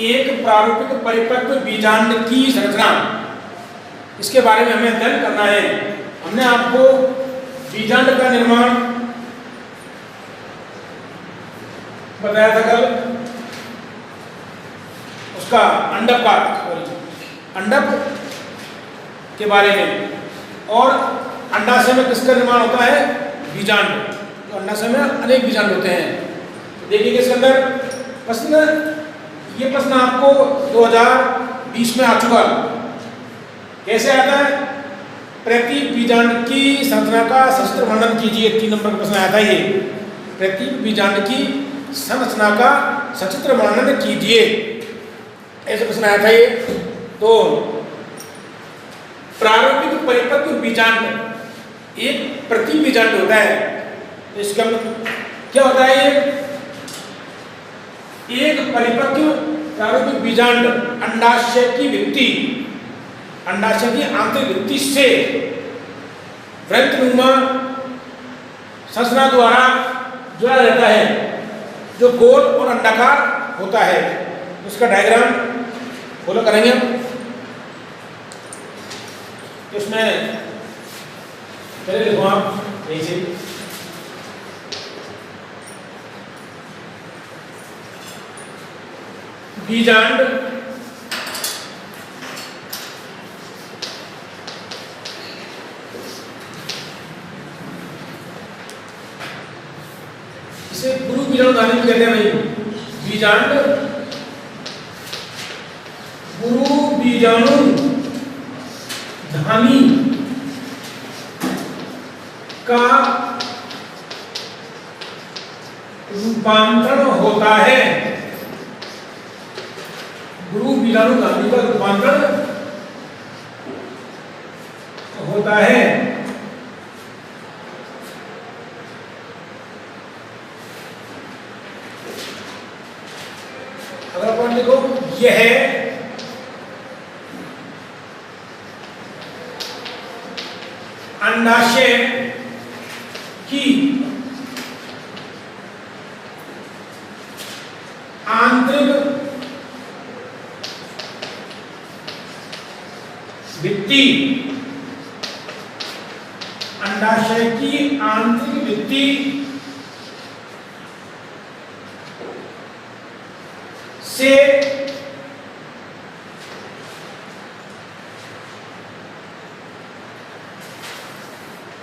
एक प्रारूपिक परिपक्व बीजांड की संरचना, इसके बारे में हमें अध्ययन करना है। हमने आपको बीजांड का निर्माण बताया था कल, उसका अंडक के बारे में, और अंडाशय में किसका निर्माण होता है? बीजांड। तो अंडाशय में अनेक बीजांड होते हैं। देखिए इसके अंदर प्रश्न, ये प्रश्न आपको 2020 में आ चुका। कैसे आता है? प्रति बीजांड की संरचना का सचित्र वर्णन कीजिए। 3 नंबर का प्रश्न आया था ये, प्रति बीजांड की संरचना का सचित्र वर्णन कीजिए, ऐसे प्रश्न आया था ये। तो प्रारूपिक परिपक्व बीजांड एक प्रति बीजांड होता है। इसका क्या होता है? ये एक परिपक्व प्रारूपिक बीजांड अंडाशय की भित्ति, अंडाशय की आंतरिक भित्ति से वृत्तनुमा संरचना द्वारा जुड़ा रहता है, जो गोल और अंडाकार होता है। उसका डायग्राम फॉलो करेंगे हम। इसमें पहले लिखो आप ऐसे, बीजांड इसे गुरु बीजाणु धानी भी कहते हैं भाई। बीजांड गुरु बीजाणु धानी का रूपांतरण होता है। गुरु बीजाणु धानी का रूपांतरण होता है। अगर अपन देखो, यह अंडाशय की आंतरिक भित्ति, अंडाशय की आंतरिक भित्ति से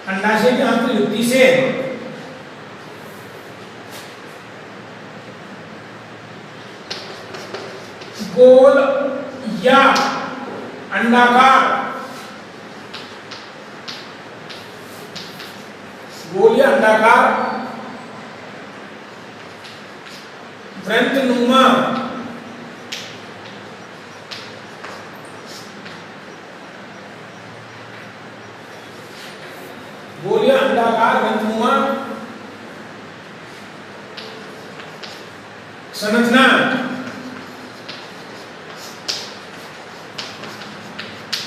अंडाशय की आंतरिक भित्ति से गोल या अंडाकार, गोल या अंडाकार वृत्तनुमा गोल या अंडाकार वृत्तनुमा संरचना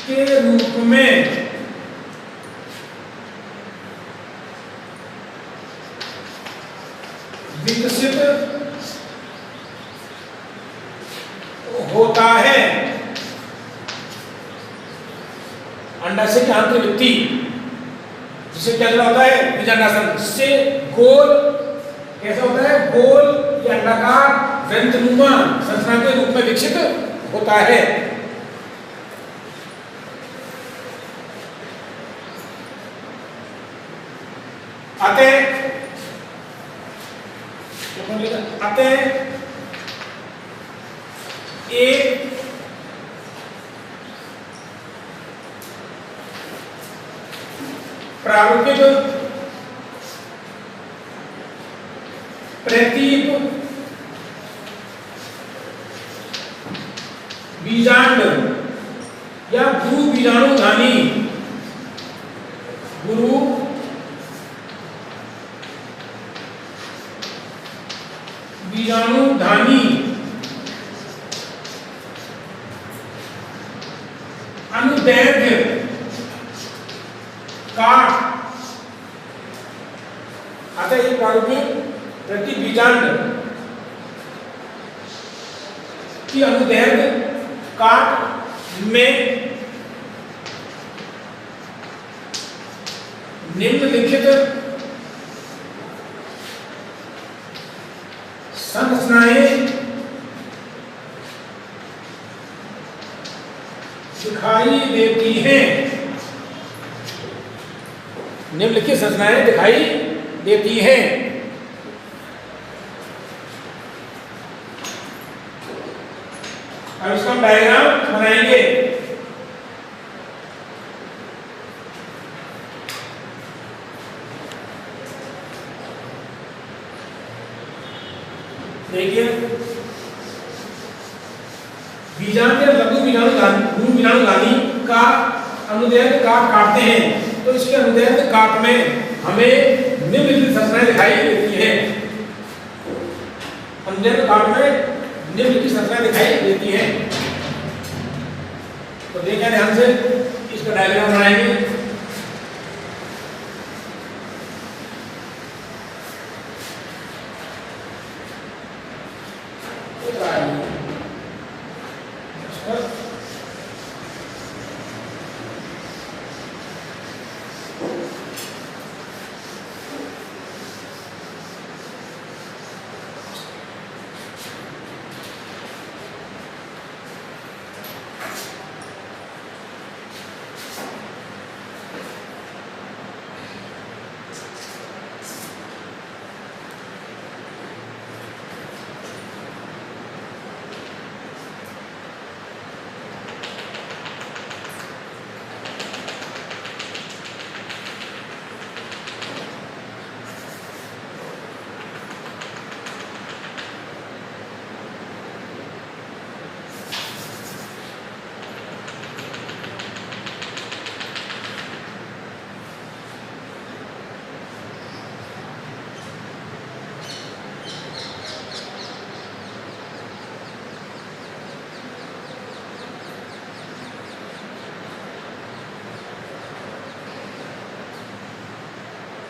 के रूप में विकसित होता है। अंडाशय की आंतरिक भित्ति जिसे क्या जुड़ा होता है? बीजांडासन। जिससे गोल, कैसा होता है? गोल या अंडाकार वृत्तनुमा संरचना के रूप में विकसित होता है। अतः एक प्रारूपिक प्रतीप बीजांड या गुरु बीजाणु धानी, गुरु बीजाणु धानी अनुदैर्घ्य काट, अतः ये प्रारूपिक प्रति बीजांड कि अनुदैर्घ्य काट में निम्नलिखित संरचनाएं दिखाई देती हैं। निम्नलिखित संरचनाएं दिखाई देती हैं। अब इसका डायग्राम बनाएंगे। देखिए, बीजांड या लघु बीजाणुगामी का अनुदैर्घ्य काट काटते हैं तो इसके अनुदैर्घ्य काट में हमें निम्नलिखित संरचनाएं दिखाई देती हैं। अनुदैर्घ्य काट में निम्नलिखित संरचनाएं दिखाई देती हैं। तो देखिए ध्यान से, इसका डायग्राम बनाएंगे।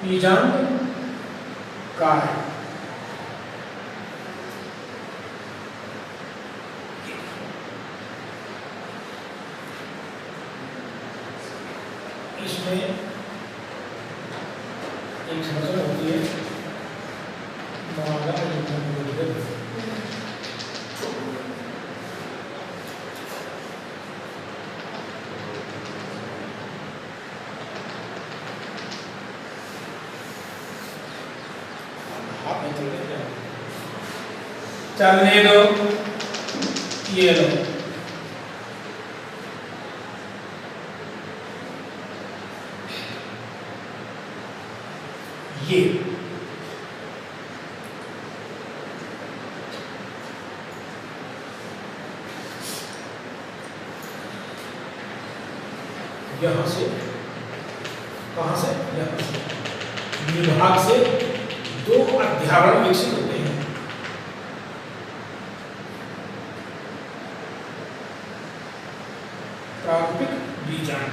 बीजांड काट इसमें एक समस्या होती है चलने दो, ये लो। ये यहां से, कहां से, यहां से विभाग से दो अध्यावरण विकसित होते हैं। प्रारूपिक बीजांड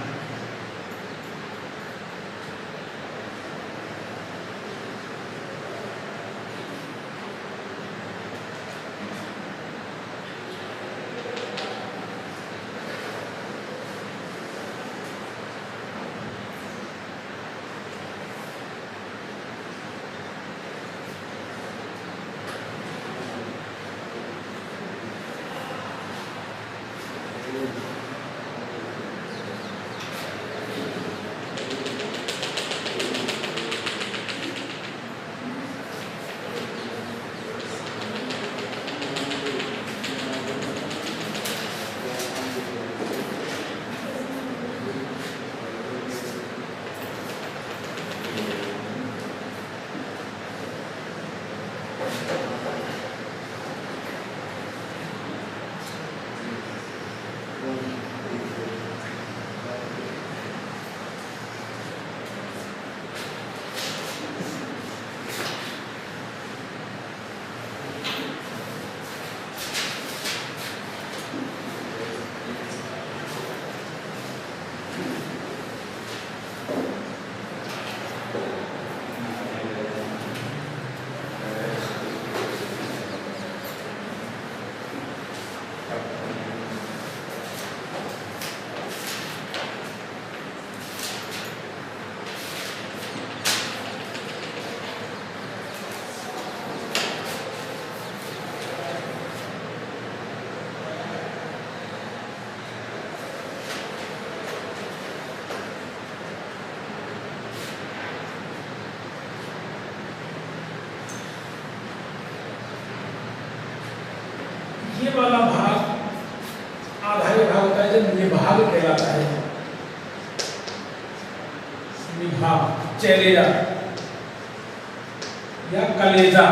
ये वाला भाग आधारी भाग होता है जो निभाग कहलाता है। निभाग, चैलेजा या कलेजा,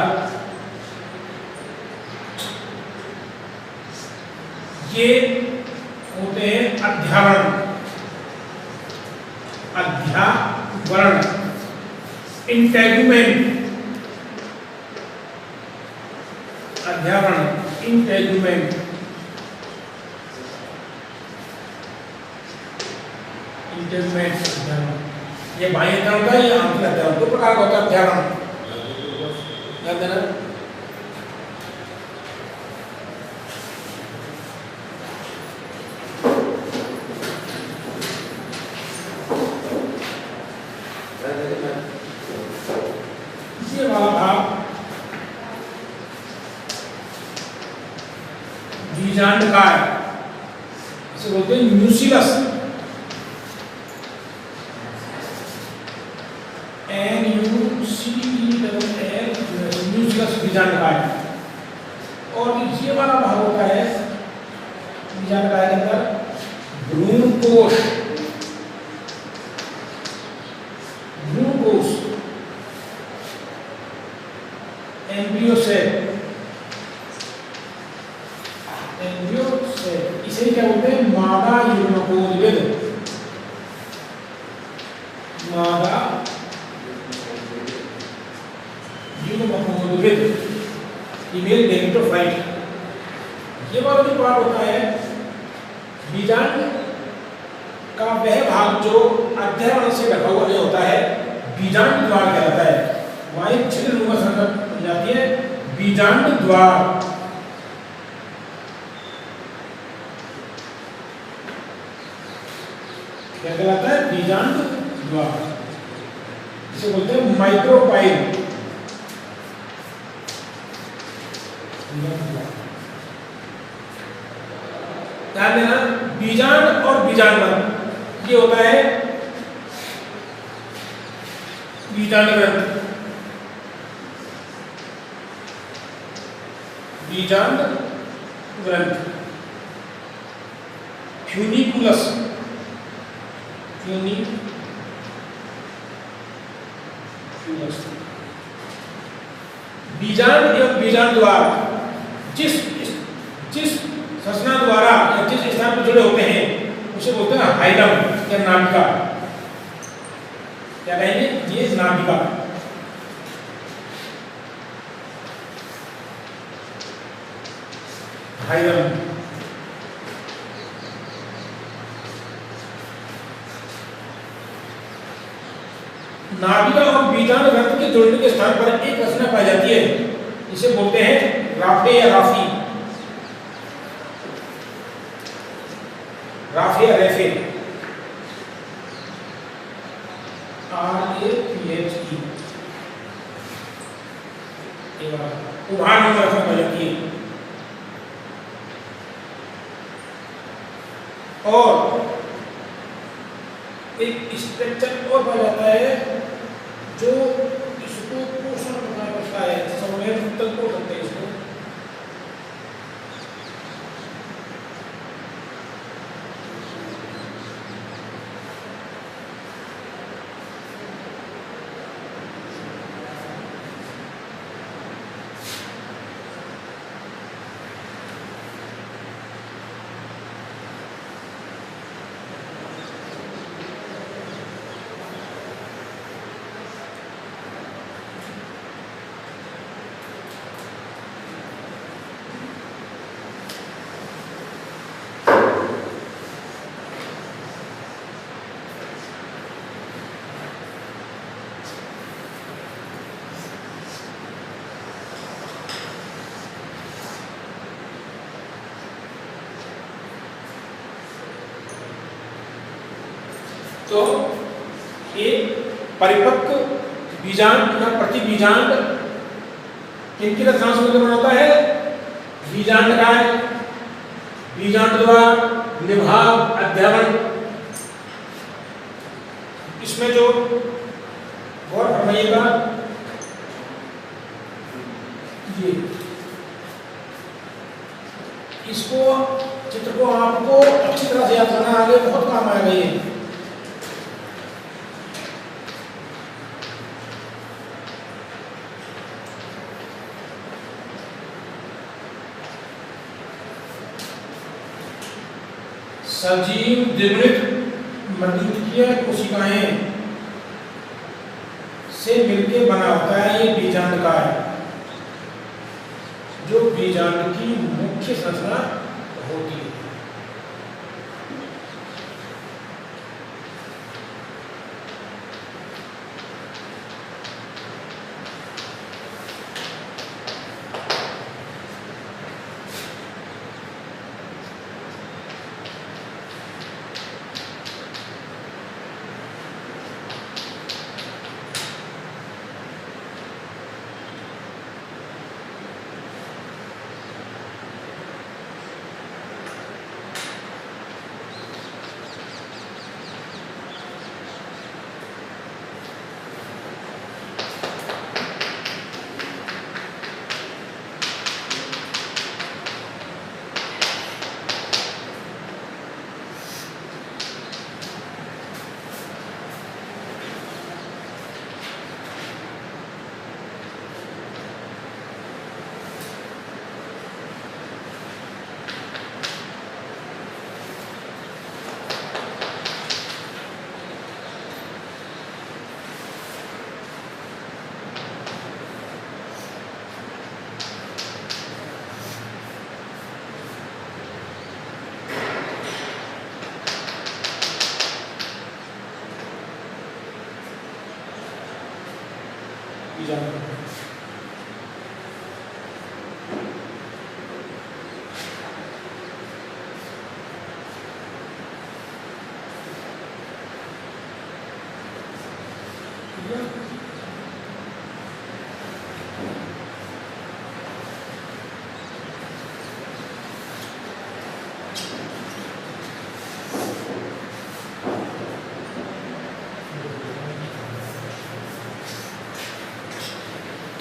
ये होते हैं अध्यावरण। अध्यावरण, इंटेगुमेंट, अध्यावरण, इंटेगुमेंट, इंटेगुमेंट अध्यावरण। ये बाह्य अध्यावरण होता है, ये आंतरिक अध्यावरण। दो प्रकार का होता है अध्यावरण, याद देना। ये वाला भाग बीजांडकार, इसे बोलते हैं म्यूसिलस, म्यूसिलस बीजांडकार। और ये वाला भाग होता है बीजांडकार के अंदर भ्रूणकोश, भ्रूणकोश, एम्ब्रियो सेल, एम्ब्रियो सेल, इसे क्या बोलते हैं मादा युग्मकोद्भिद, मादा युग्मकोद्भिद, फीमेल गैमेटोफाइट। ये वाला जो पार्ट होता है बीजांड का, वह भाग जो अध्यावरण से ढका हुआ नहीं होता है, बीजांड द्वार कहलाता है। वहाँ एक छिद्रनुमा संरचना बन जाती है, बीजांड द्वार। क्या कहलाता है? बीजांड द्वार। इसे बोलते हैं माइक्रोपाइल। ध्यान देना, बीजांड और बीजांडवन, ये होता है बीजांड ग्रंथ, बीजांड ग्रंथ, फ्यूनिकुलस, फ्यूनिकुलस। बीजांड एवं बीजांड द्वार जिस संरचना द्वारा या जिस स्थान पर जुड़े होते हैं उसे बोलते हैं हाइलम या नाभिका। क्या कहेंगे? ये नाभिका। हाइलम। नाभिका और बीजांड ग्रंथ के जुड़ने के स्थान पर एक रचना पाई जाती है, इसे बोलते हैं राफे या राफी, राफे या रेफे, RAPHE। उभार नाम रचना पाई जाती है। और एक स्ट्रक्चर और पाया जाता है जो इसको पोषण प्रदान करता है, संवेदन तल को करते हैं इसको। तो एक परिपक्व बीजांड या प्रतिबीजांड किनकी रचना से निर्माण होता है? बीजांडकाय, बीजांड द्वार, निभाग, अध्यावरण। इसमें जो गौर फरमाइएगा, इसको चित्र को आपको अच्छी तरह से याद करना, आगे बहुत काम आएगा ये। सजीव द्विगुणित मध्ययुगीय कोशिकाएं से मिलकर बना होता है ये बीजांडकाय, जो बीजांड की मुख्य संरचना होती है।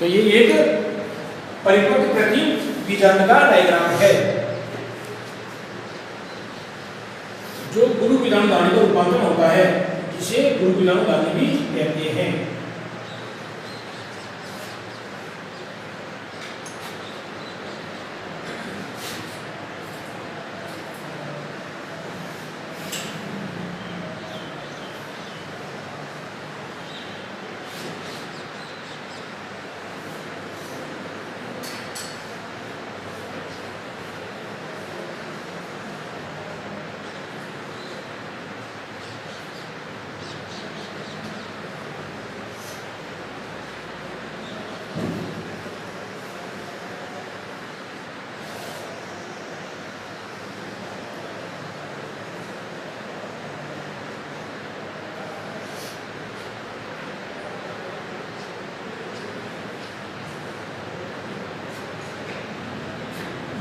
तो ये एक परिपक्व कृत्रिम बीजांड का डायग्राम है, जो गुरु बीजाणु दानी का रूपांतरण होता है, जिसे गुरु बीजाणु दानी भी कहते हैं।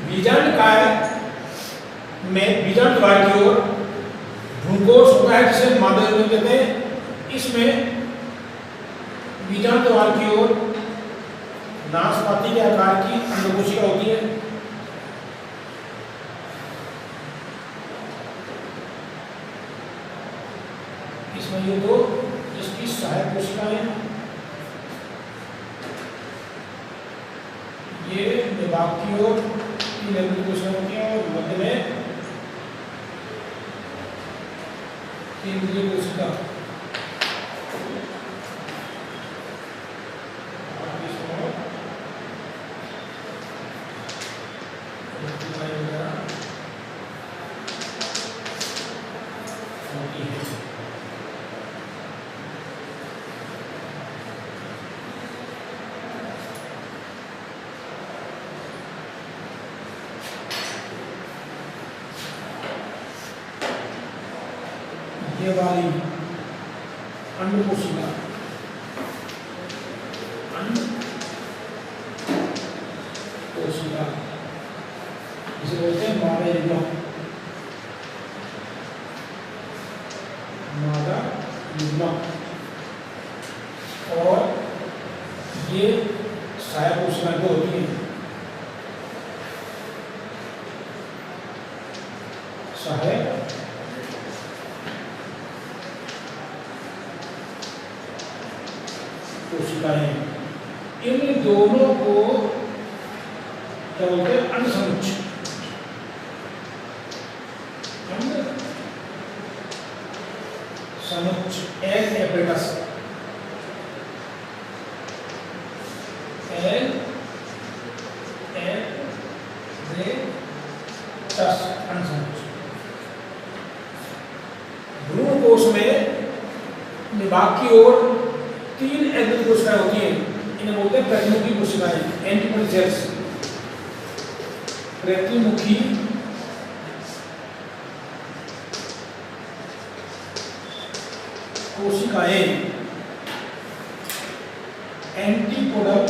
बीजांडकाय में बीजांड द्वार की ओर भ्रूकोश होता है, जिसे मादा युग्म कहते हैं। इसमें बीजांड द्वार की ओर नाशपाती के आकार की अंडकोशिका होती है। इसमें ये दो इसकी सहायक कोशिकाएं हैं, ये निभाग की ओर कोशिका होती है और मध्य में केंद्रीय कोशिका। ये वाली अंडकोशिका जिसे बोलते हैं मादा युग्म, मादा युग्म। और ये सहायक कोशिका होती है। सहायक कोशिकाएं, इन दोनों को क्या बोलते हैं? अंडसमुच्चय। समुच्चय एल एपेटस, एल एपेटस अंडसमुच्चय। भ्रूण कोश में निभाग की ओर 3 एंगल कोशिकाएं होती हैं, इन्हें बोलते हैं प्रतिमुखी कोशिकाएं, एंटीपॉडी सेल्स। प्रतिमुखी कोशिकाएं, एंटीपोडल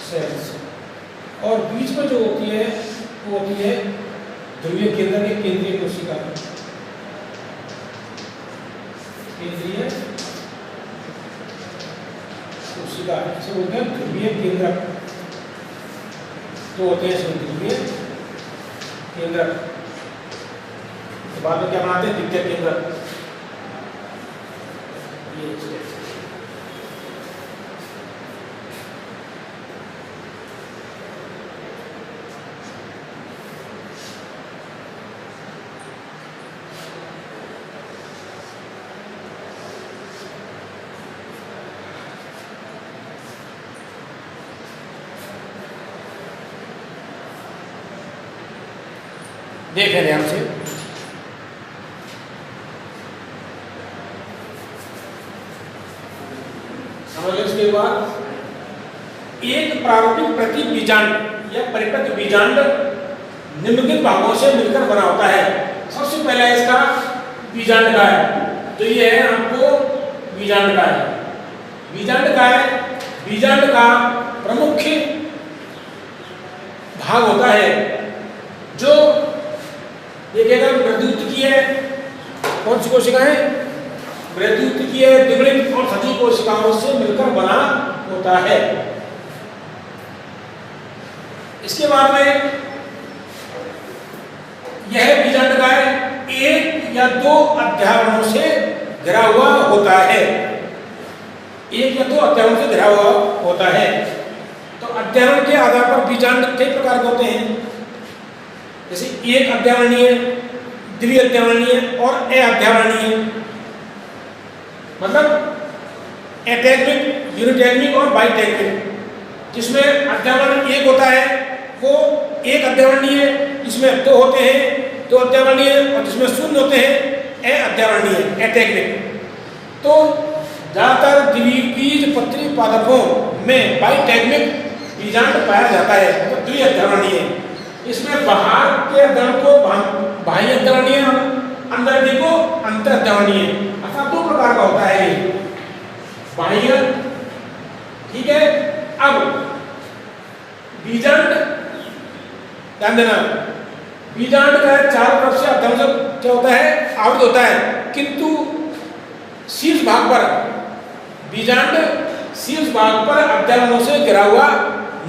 सेल्स। और बीच में जो होती है वो होती है ध्रुवीय केंद्र की केंद्रीय कोशिका, केंद्रीय कोशिका इसे बोलते हैं ध्रुवीय केंद्रक। तो होते हैं इसमें ध्रुवीय केंद्रक, तो बाद में क्या बनाते हैं? द्वितीय केंद्रक। ये देखें ध्यान से। समझ लो। इसके बाद एक प्रारंभिक प्रति बीजांड या परिपक्व बीजांड निम्नलिखित भागों से मिलकर बना होता है। सबसे पहला इसका बीजांड का है, तो ये है आपको बीजांड का है। बीजांड का है, बीजांड का प्रमुख भाग होता है जो देखिएगा वृद्धि है। कौन सी कोशिकाएं? वृद्धि है, द्विगुणित और सजीव कोशिकाओं से मिलकर बना होता है। इसके बाद में यह बीजांड का 1 या 2 अध्यावरणों से घिरा हुआ होता है। 1 या 2 अध्यावरणों से घिरा हुआ होता है। तो अध्यावरण के आधार पर बीजांड कई प्रकार के होते हैं, जैसे एक अध्यावरणीय, द्वि अध्यावरणीय और अध्यावरणीय। मतलब एटैग्मिक, यूनिटैग्मिक और बाइटैग्मिक। जिसमें अध्यावरण 1 होता है वो एक अध्यावरणीय, जिसमें 2 होते हैं 2 अध्यावरणीय, और जिसमें 0 होते हैं अध्यावरणीय, एटैग्मिक। तो ज्यादातर द्विबीजपत्री पादपों में बाइटैग्मिक बीजांड पाया जाता है, मतलब द्वि अध्यावरणीय। इसमें बाहर के अध्ययन को बाह्य अध्ययनीय, अंदर के को अंतर अध्ययनीय, अर्थात 2 प्रकार का होता है ये बाह्य। ठीक है। अब बीजांड ध्यान देना, बीजांड का 4 तरफ से अध्ययन से क्या होता है? आवृत होता है, किंतु शीर्ष भाग पर बीजांड शीर्ष भाग पर अध्ययनों से घिरा हुआ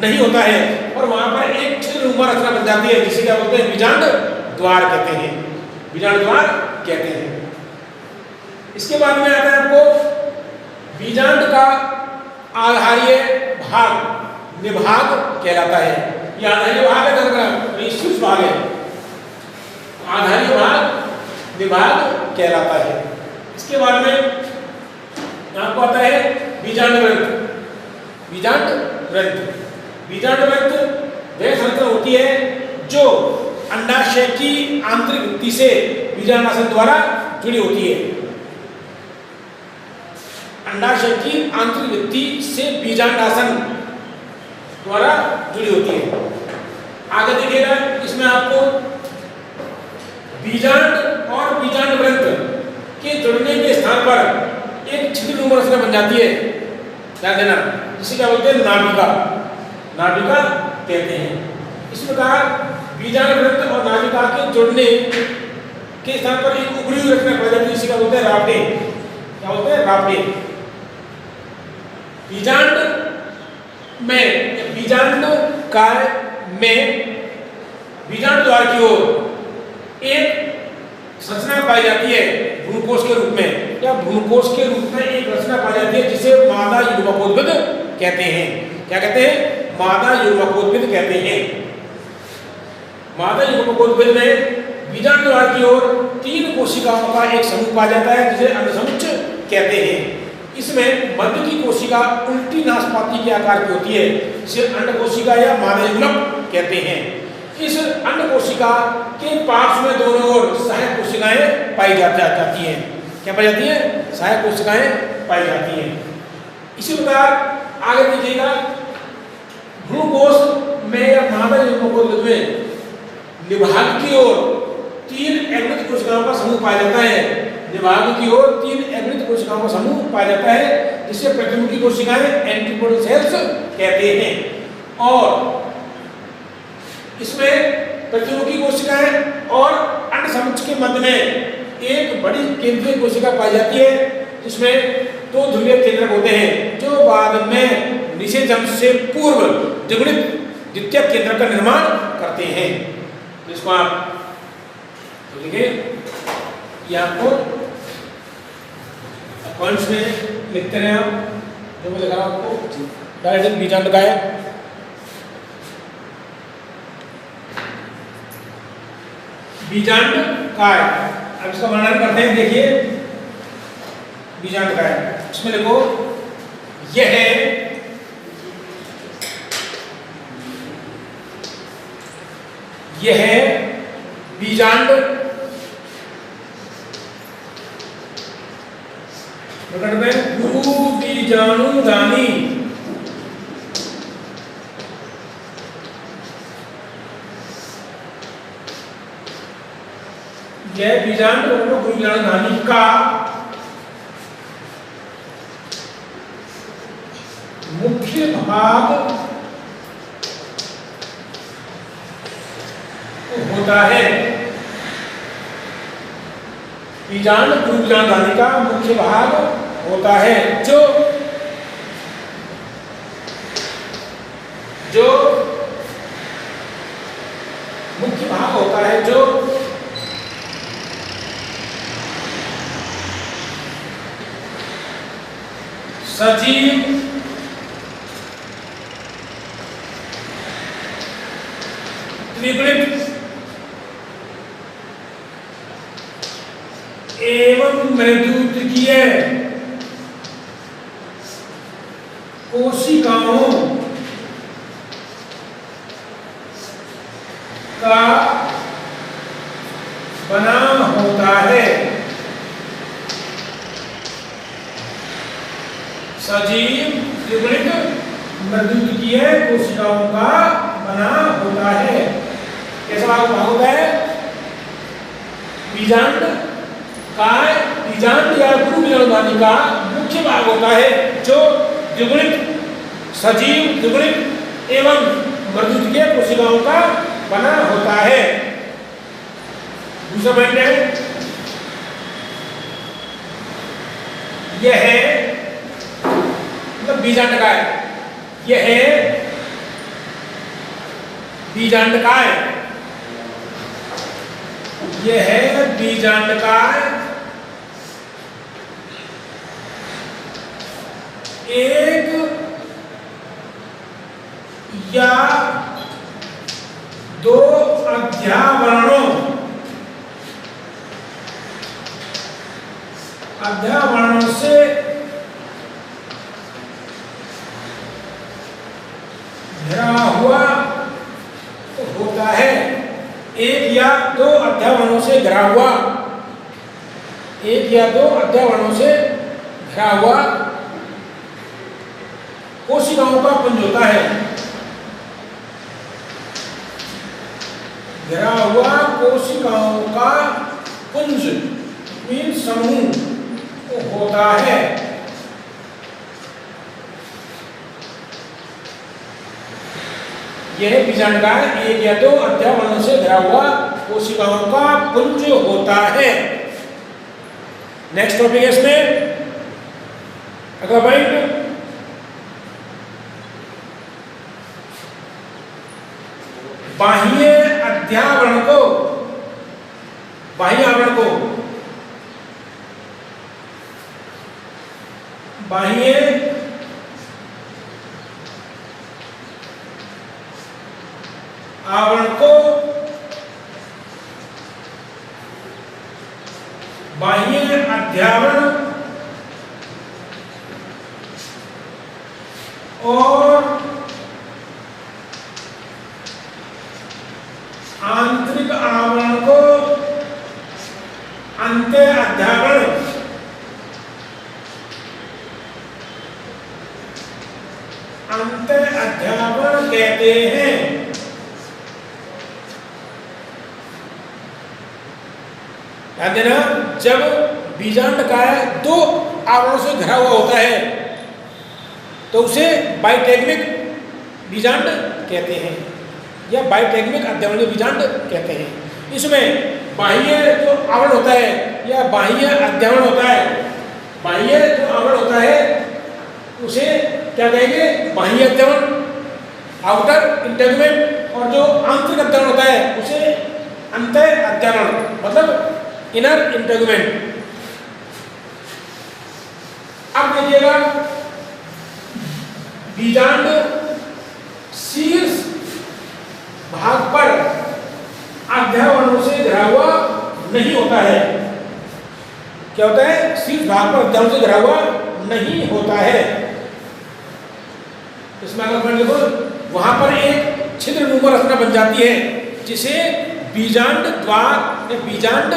नहीं होता है, और वहां पर एक छिद्रनुमा रचना बन जाती है, जिसे क्या बोलते हैं? बीजांड द्वार कहते हैं। बीजांड द्वार कहते हैं। इसके बाद में आता है आपको बीजांड का आधारीय भाग निभाग कहलाता है। ये आधारीय भाग है, शीर्ष भाग है, आधारीय भाग निभाग कहलाता है। इसके बाद में आपको आता है बीजांड ग्रंथ। बीजांड ग्रंथ, बीजांड ग्रंथ वह संरचना होती है जो अंडाशय की आंतरिक भित्ति से बीजांडासन द्वारा जुड़ी होती है। अंडाशय की आंतरिक भित्ति से बीजांडासन द्वारा जुड़ी होती है। आगे देखिएगा, इसमें आपको बीजांड और बीजांड ग्रंथ के जुड़ने के स्थान पर एक छिद्रनुमा रचना बन जाती है, ध्यान देना, जिसे क्या बोलते हैं? नाभिका। नाभिका कहते हैं। इस प्रकार बीजांड ग्रंथ और नाभिका के जुड़ने के स्थान पर एक उभरी हुई रचना बन जाती है, जिसे क्या बोलते हैं? राफ्टे। क्या बोलते हैं? राफ्टे। बीजांड में बीजांड काय में बीजांड द्वार की ओर एक संरचना पाई जाती है भ्रूणकोश के रूप में, या भ्रूणकोश के रूप में एक रचना पाई जाती है जिसे मादा युग्मकोद्भिद कहते हैं। क्या कहते हैं? मादा युग्मकोद्भिद कहते हैं। मादा युग्मकोद्भिद में बीजांड द्वार की ओर 3 कोशिकाओं का एक समूह पाया जाता है जिसे अंडसमुच्च कहते हैं। इसमें मध्य की कोशिका उल्टी नाशपाती के आकार की होती है, इसे अंड कोशिका या मादा युग्मक कहते हैं। इस अंड कोशिका के पार्श्व में दोनों ओर सहायक कोशिकाएं पाई जाती हैं। क्या पाई जाती हैं? सहायक कोशिकाएं पाई जाती हैं। इसी प्रकार आगे देखिएगा, भ्रूणकोश में या मादा युग्मकोद्भिद में निभाग की ओर 3 एग्नित कोशिकाओं का समूह पाया जाता है। निभाग की ओर 3 एग्नित कोशिकाओं का समूह पाया जाता है जिसे प्रतिमुखी कोशिकाएं एंटीपोडल सेल्स कहते हैं। और इसमें प्रतिमुखी कोशिकाएं और अंडसमुच्च के मध्य में एक बड़ी केंद्रीय कोशिका पाई जाती है जिसमें 2 ध्रुवीय केंद्रक होते हैं जो बाद में निषेचन से पूर्व द्विगुणित द्वितीयक केंद्रक का निर्माण करते हैं। जिसको आप देखिए, ये आपको पॉइंट्स में लिखते रहे आप, जो मैं लिखा रहा हूं आपको। डायरेक्ट बीजांड का है, बीजांड काय। अब इसका वर्णन करते हैं। देखिए, बीजांड काय, इसमें देखो, यह बीजांड प्रकट में गुरु बीजाणुदानी यह बीजांड गुरु बीजाणुदानी का मुख्य भाग होता है। बीजांड गुरु बीजाणुदानी का मुख्य भाग होता है जो मुख्य भाग होता है जो सजीव त्रिगुणित एवं मृदुत्कीय कोशिकाओं का बना होता है। सजीव त्रिगुणित मृदुत्कीय कोशिकाओं का बना होता है। कैसा भाग होता है? बीजांड काय, बीजांड या गुरु बीजाणुदानी का मुख्य भाग होता है जो द्विगुणित, सजीव द्विगुणित एवं मृदुत्कीय कोशिकाओं का बना होता है। दूसरा पॉइंट है, यह मतलब बीजांड काय, यह बीजांड काय, यह बीजांड काय एक या 2 अध्यावरणों से घिरा हुआ होता है। 1 या 2 अध्यावरणों से घिरा हुआ, 1 या 2 अध्यावरणों से घिरा हुआ कोशिकाओं का पुंज होता है। घिरा हुआ कोशिकाओं का पुंज मीन समूह होता है। यह बीजांड का 1 या 2 अध्यावरणों से घिरा हुआ कोशिकाओं का पुंज होता है। नेक्स्ट टॉपिक है इसमें अगला पॉइंट, बाह्य अध्यावरण को बाह्य आवरण को बाह्य आवरण को बाह्य अध्यावरण और आंतरिक आवरण को अंत्य अध्यावरण कहते हैं। ध्यान देना, जब बीजांड काय दो आवरणों से घिरा हुआ होता है तो उसे बाइटेगमिक बीजांड कहते हैं या बाइटेगमिक अध्यावरणीय बीजांड कहते हैं। इसमें बाह्य जो आवरण होता है या बाह्य अध्यावरण होता है, बाह्य जो आवरण होता है उसे क्या कहेंगे? बाह्य अध्यावरण, आउटर इंटेगुमेंट, और जो आंतरिक अध्यावरण होता है उसे अंतः अध्यावरण, मतलब इनर इंटेगुमेंट। अब देखिएगा, बीजांड शीर्ष भाग पर अध्यावरणों से घिरा हुआ नहीं होता है। क्या होता है? शीर्ष भाग पर अध्यावरण से घिरा हुआ नहीं होता है। इसमें अगर देखो, वहां पर एक छिद्र नुमा रचना बन जाती है जिसे बीजांड द्वार या बीजांड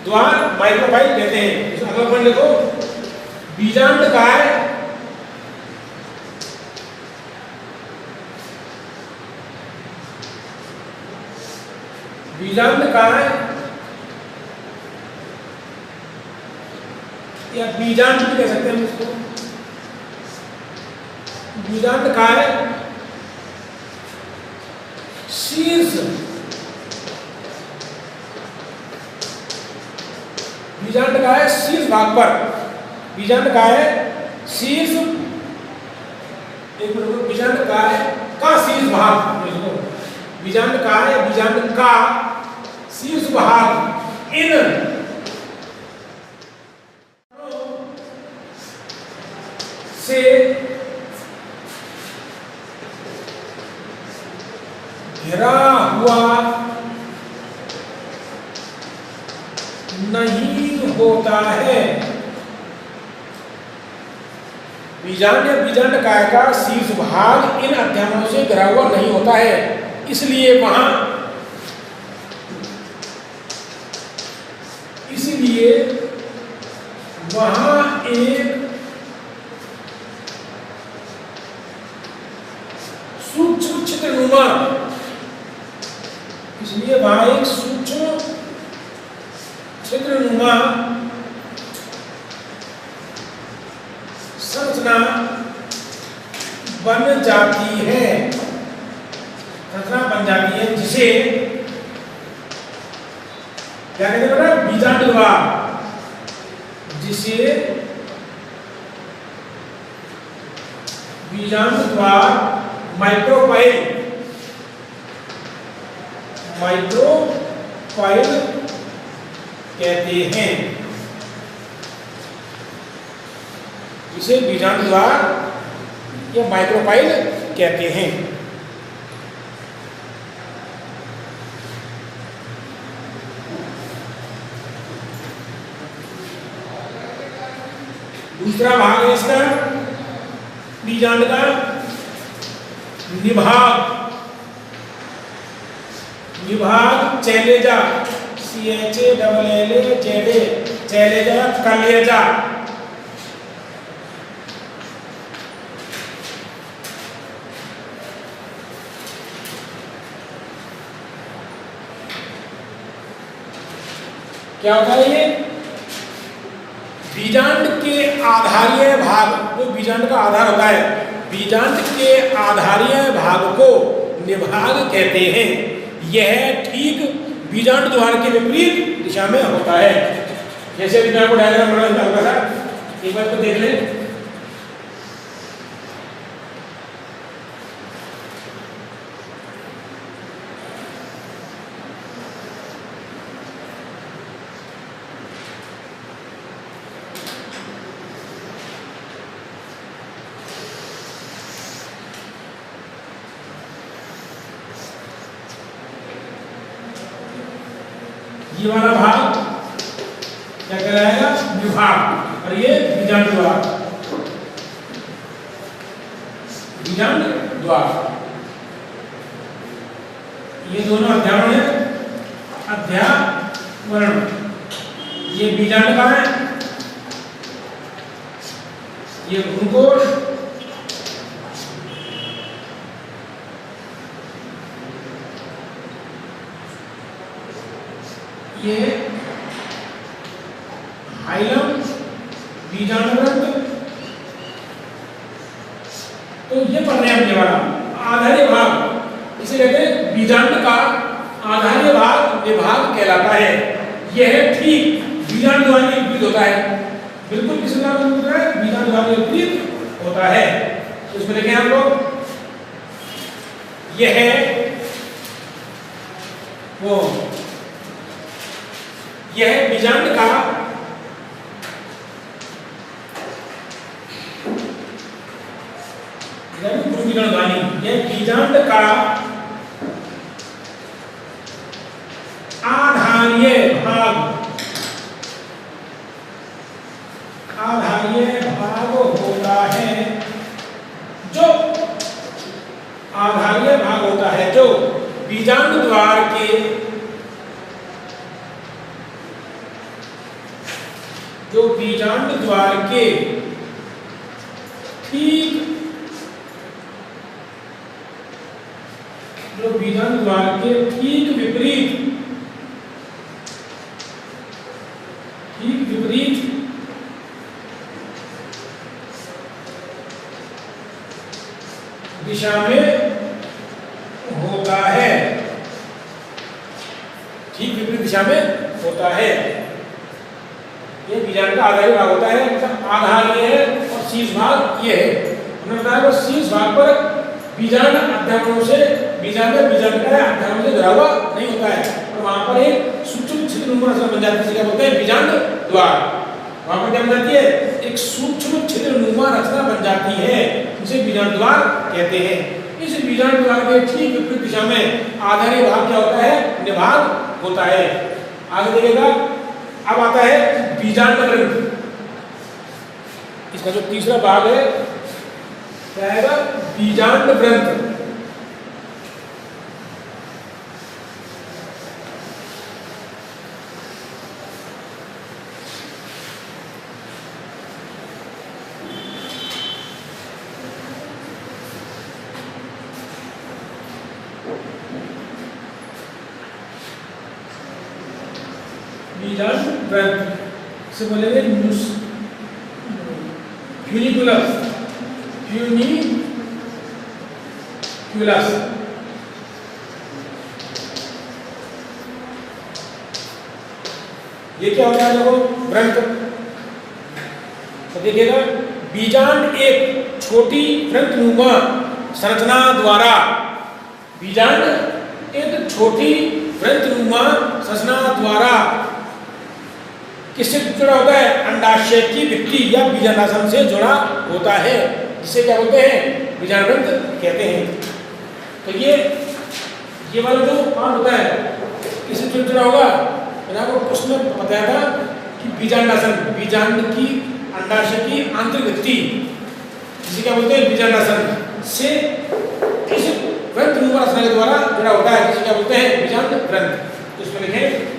द्वार माइक्रोफाइल कहते हैं। अगर देखो, बीजांड काय बीजांड काय या बीजांड भी कह सकते हैं इसको। बीजांड काय शीर्ष बीजांड काय शीर्ष भाग पर, बीजांड काय शीर्ष, एक मिनट, बीजांड काय का शीर्ष भाग, बीजांड काय बीजांड का शीर्ष भाग इन से घिरा हुआ नहीं होता है। बीजांड या बीजांड काय का शीर्ष भाग इन अध्यावरणों से घिरा हुआ नहीं होता है, इसलिए वहां एक सूक्ष्म छिद्रनुमा, इसलिए वहां एक सूक्ष्म छिद्रनुमा संरचना बन जाती है, जिसे क्या कहते हैं ना, बीजांड द्वार, जिसे बीजांड द्वार माइक्रोफाइल कहते हैं। इसे बीजांड द्वार या माइक्रोफाइल कहते हैं। दूसरा भाग है इसका बीजांड का निभाग, चैलेजा, CHALLA, चैलेजा, कलेजा। क्या होता है ये? बीजांड के आधारीय भाग, जो बीजांड का आधार होता है, बीजांड के आधारीय भाग को निभाग कहते हैं। यह ठीक बीजांड द्वार के विपरीत दिशा में होता है। जैसे अभी मैं आपको डायग्राम बना था, एक बार तो देख लें। ये वाला भाग क्या कहलाएगा? विभाग। और ये बीजांड द्वार, बीजांड द्वार। ये दोनों अध्यावरण है, अध्यावरण। ये बीजांड का है, ये भ्रूकोश, ये हाइलम, बीजांड ग्रंथ। तो ये पढ़ रहे हैं अपने वाला आधार्य भाग, इसे कहते हैं बीजांड का आधार्य भाग विभाग कहलाता है। यह ठीक बीजांड द्वार के विपरीत होता है, बिल्कुल किस प्रकार का होता है? बीजांड द्वार के विपरीत होता है। तो इसमें देखें आप लोग, यह वो यह बीजांड का यह बीजांड का आधार्य भाग, आधार्य भाग होता है, जो आधार्य भाग होता है जो बीजांड द्वार के बीजांड द्वार के ठीक, जो बीजांड द्वार के ठीक विपरीत, ठीक विपरीत दिशा में होता है, ठीक विपरीत दिशा में होता है। ये बीजांड का आधार्य भाग होता है, मतलब आधार ये है और शीर्ष भाग ये है। हमने बताया वो शीर्ष भाग पर बीजांड अध्यावरणों से, बीजांड का अध्यावरण से घिरा हुआ नहीं होता है, और वहां पर एक सूक्ष्म छिद्र रचना बन जाती है, क्या बोलते हैं? बीजांड द्वार। वहां पर क्या बन जाती है? एक सूक्ष्म छिद्र रचना बन जाती है, जिसे बीजांड द्वार कहते हैं। इस बीजांड द्वार के ठीक विपरीत दिशा में आधार्य भाग क्या होता है? निभाग होता है। आगे देखिएगा, अब आता है बीजांड ग्रंथ। इसका जो तीसरा भाग है क्या आएगा? बीजांड ग्रंथ। बीजांड ग्रंथ से बोलेंगे फ्यूनिकुलस, फ्यूनिकुलस। ये क्या होता है? देखो ग्रंथ, तो देखिएगा, बीजांड एक छोटी ग्रंथनुमा संरचना द्वारा, बीजांड एक छोटी ग्रंथनुमा संरचना द्वारा किससे जुड़ा होता है? अंडाशय की भित्ति या बीजांडासन से जुड़ा होता है, जिसे क्या बोलते हैं? बीजांड ग्रंथ कहते हैं। तो ये वाला जो पार्ट होता है किससे जुड़ा होगा? मैंने आपको प्रश्न में बताया था कि बीजांडासन, बीजांड की अंडाशय की आंतरिक भित्ति, जिसे क्या बोलते हैं? बीजांडासन से इस ग्रंथनुमा रचना के द्वारा जुड़ा होता है, जिसे क्या बोलते हैं? बीजांड ग्रंथ। तो इसमें लिखें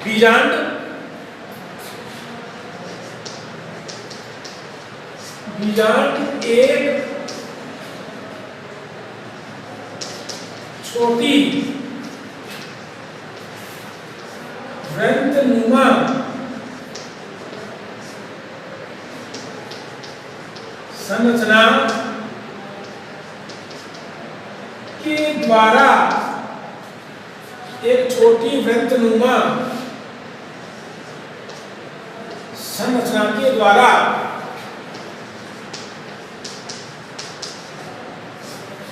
बीजांड एक छोटी ग्रंथनुमा संरचना के द्वारा, एक छोटी ग्रंथनुमा संरचना के द्वारा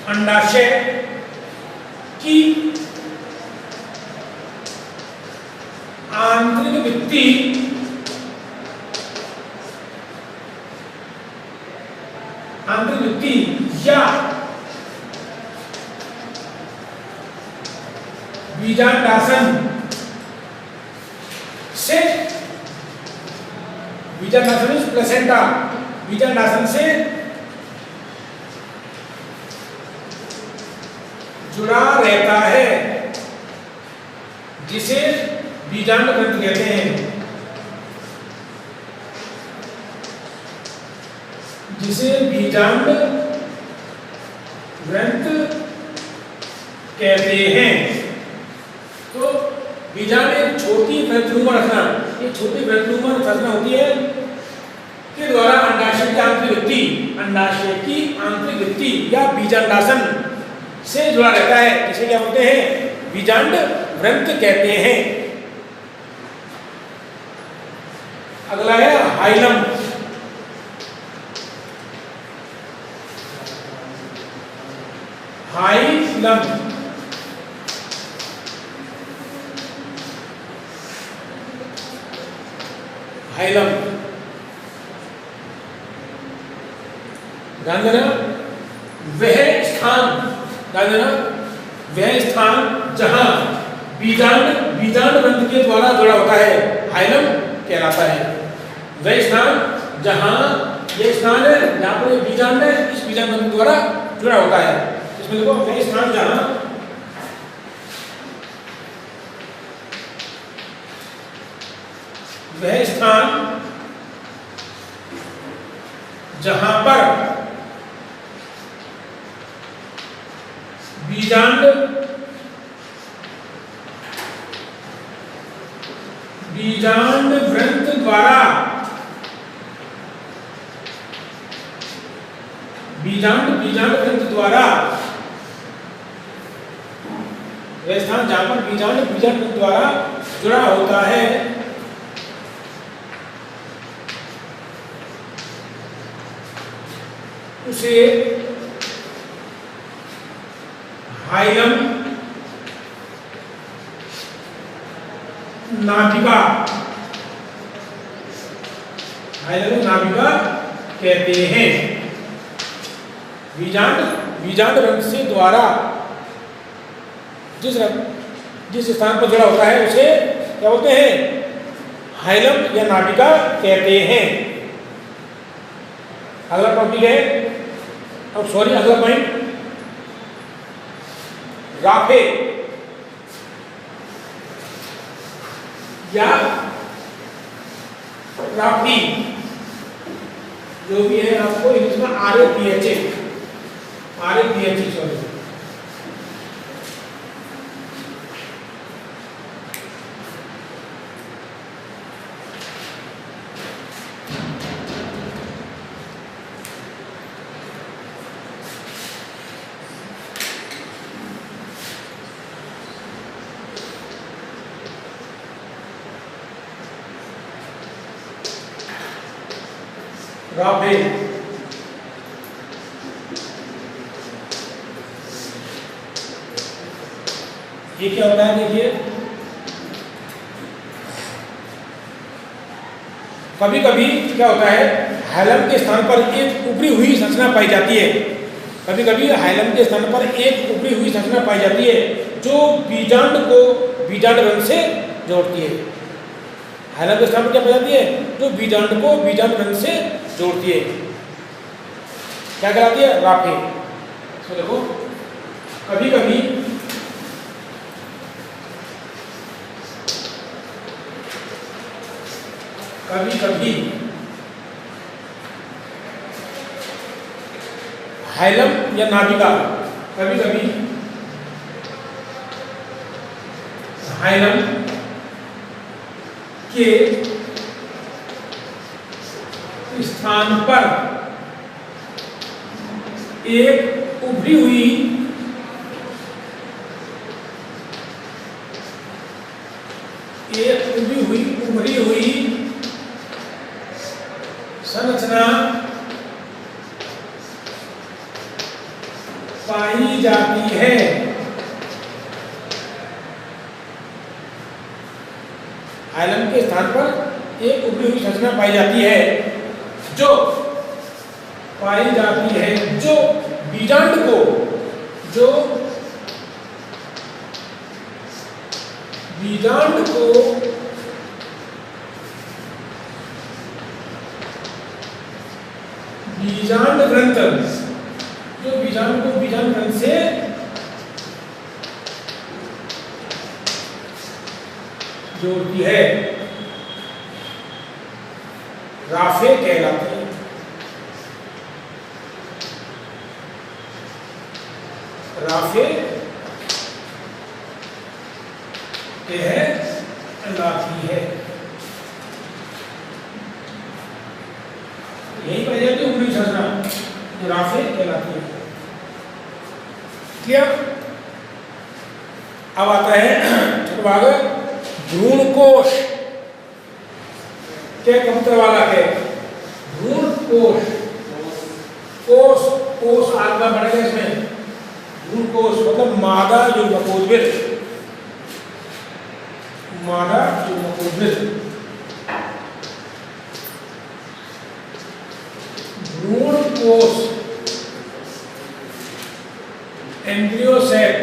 अंडाशय की आंतरिक भित्ति या बीजांडासन से, बीजांडासन इज प्लेसेंटा, बीजांडासन से जुड़ा रहता है, जिसे बीजांड ग्रंथ कहते हैं, जिसे बीजांड ग्रंथ कहते हैं। तो बीजांड एक छोटी वृत्तनुमा रचना, एक छोटी वृत्तनुमा रचना होती है के द्वारा अंडाशय की आंतरिक भित्ति, अंडाशय की आंतरिक भित्ति या बीजांडासन से जुड़ा रहता है, इसे क्या बोलते हैं? बीजांड ग्रंथ कहते हैं। अगला है हाइलम। हाइलम हाइलम ध्यान देना, वह स्थान, ध्यान देना, वह स्थान जहां बीजांड ग्रंथ के द्वारा जुड़ा होता है, हाइलम कहलाता है। वह स्थान जहां, ये स्थान है जहां पर बीजांड है, इस बीजांड ग्रंथ द्वारा जुड़ा होता है। इसमें देखो, वह स्थान जहां वह स्थान जहां पर बीजांड ग्रंथ द्वारा बीजांड ग्रंथ द्वारा, वह स्थान जहां पर बीजांड ग्रंथ द्वारा जुड़ा होता है, उसे हाइलम नाभिका, हाइलम नाभिका कहते हैं। बीजांड ग्रंथ से द्वारा जिस स्थान पर जुड़ा होता है उसे क्या बोलते हैं? हाइलम या नाभिका कहते हैं। अगला टॉपिक है, अगला पॉइंट, राफे या राफी, जो भी है आपको इंग्लिश में RAPHA, सॉरी, राफे ये क्या होता है? देखिए, कभी कभी क्या होता है, हाइलम के स्थान पर एक उभरी हुई संरचना पाई जाती है। कभी कभी हाइलम के स्थान पर एक उभरी हुई संरचना पाई जाती है जो बीजांड को बीजांड ग्रंथ से जोड़ती है। हाइलम के स्थान पर क्या पाई जाती है? जो बीजांड को बीजांड ग्रंथ से जोड़ती है, क्या कहलाती है? राफे। तो देखो, कभी कभी हाइलम या नाभिका, कभी कभी हाइलम के स्थान पर एक उभरी हुई संरचना पाई जाती है। हाइलम के स्थान पर एक उभरी हुई संरचना पाई जाती है जो बीजांड को बीजांड को बीजांड ग्रंथ, जो बीजांड को बीजांड ग्रंथ से जोड़ती है, राफे कहलाते हैं। राफे कहलाती है। यही पाई जाती है ऊपरी संरचना, जो राफे कहलाती है। क्लियर? अब आता है छठवां भाग, भ्रूण कोश। क्या कबूतर वाला है? भ्रूण कोश। कोश, कोश आगे बढ़ेगा इसमें। भ्रूण कोश मतलब मादा युग्मकोद्भिद, मादा युग्मकोद्भिद। भ्रूण कोश एम्ब्रियो सेक,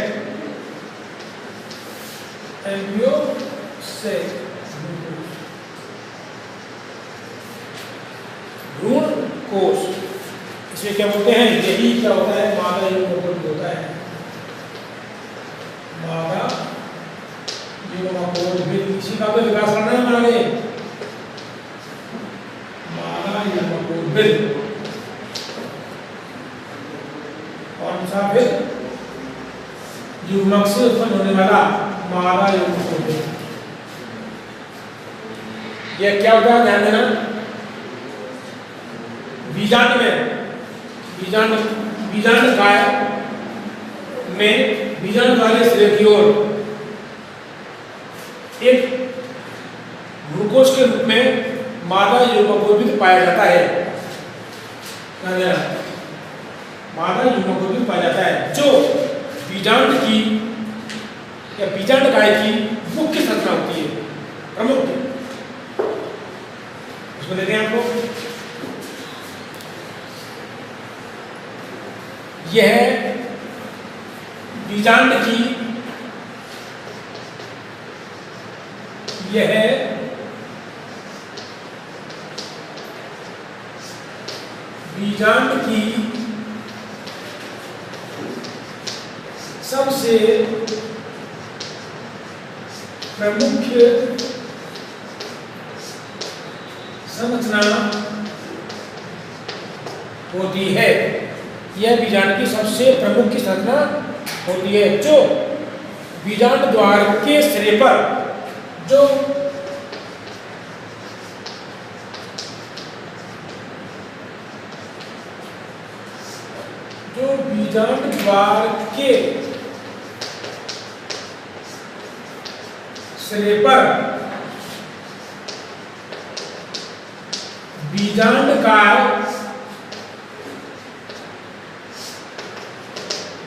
एम्ब्रियो सेक, भ्रूण कोश। इसे क्या बोलते हैं? यही क्या होता है? मादा युग्मकोद्भिद होता है। मादा युग्मकोद्भिद, इसी का तो विकास करना है हमारे। मादा युग्मकोद्भिद कौन सा? फिर युग्मक से उत्पन्न होने वाला मादा युग्मकोद्भिद। यह क्या होता है? ध्यान देना, बीजांड में, बीजांड काय में बीजांड वाले सिरे की ओर एक ग्लूकोज के रूप में मादा युग्मकोद्भिद पाया जाता है। मादा युग्मकोद्भिद पाया जाता है, जो बीजांड की या बीजांड काय की मुख्य संरचना होती है, प्रमुख। इसमें देते हैं आपको, यह बीजांड की, यह बीजांड की सबसे प्रमुख संरचना होती है। यह बीजांड की सबसे प्रमुख संरचना होती है, जो बीजांड द्वार के सिरे पर, जो बीजांड द्वार के सिरे पर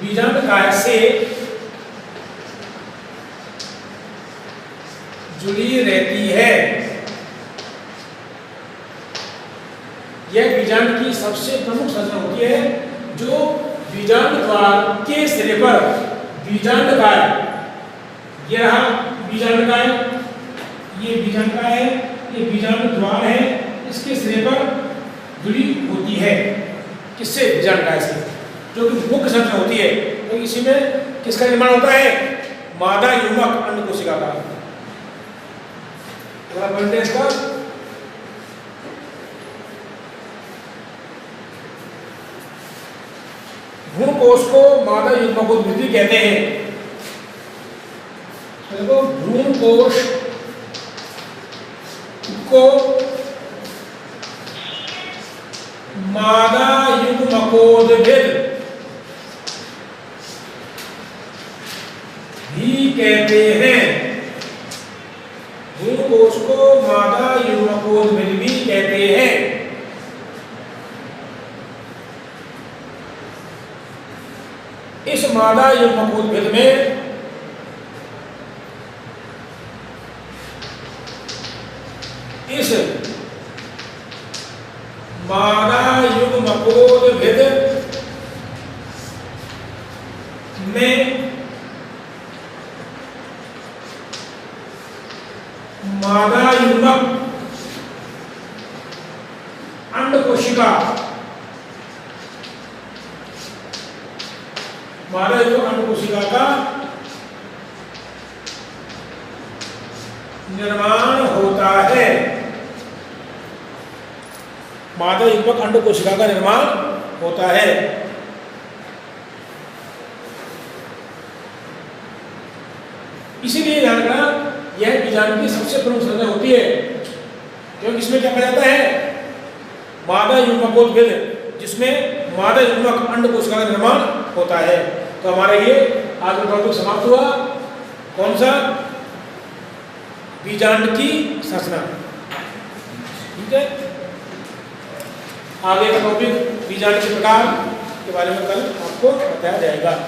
बीजांड काय से जुड़ी रहती है। यह बीजांड की सबसे प्रमुख संरचना होती है, जो बीजांड द्वार के सिरे पर बीजांड काय, यह रहा बीजांड काय, ये बीजांड काय है, ये बीजांड द्वार है, इसके सिरे पर जुड़ी होती है। किससे? बीजांड काय से, जो कि मुख्य संरचना होती है। तो इसी में किसका निर्माण होता है? मादा युग्मक अंड कोशिका का। इसका भ्रूण कोश को मादा युग्मकोद्भिद कहते हैं। देखो, भ्रूण कोश को मादा युग्मकोद्भिद भी कहते हैं। भ्रूण कोश को मादा युग्मकोद्भिद भी कहते हैं। इस मादा युग्मकोद्भिद में इस मादा युग्मकोद्भिद में मादा युग्मक अंड कोशिका, मादा युग्मक अंड कोशिका का निर्माण होता है। मादा युग्मक अंड कोशिका का निर्माण होता है। इसीलिए ध्यान रखना, यह बीजाणु की सबसे प्रमुख संरचना होती है, क्योंकि इसमें क्या कहा जाता है, मादा युग्मकोद्भिद, जिसमें मादा युग्मक अंड कोशिका का निर्माण होता है। तो हमारा ये आज का टॉपिक समाप्त हुआ। कौन सा? बीजांड की संरचना। ठीक है, आगे का टॉपिक बीजांड के प्रकार के बारे में कल आपको बताया जाएगा।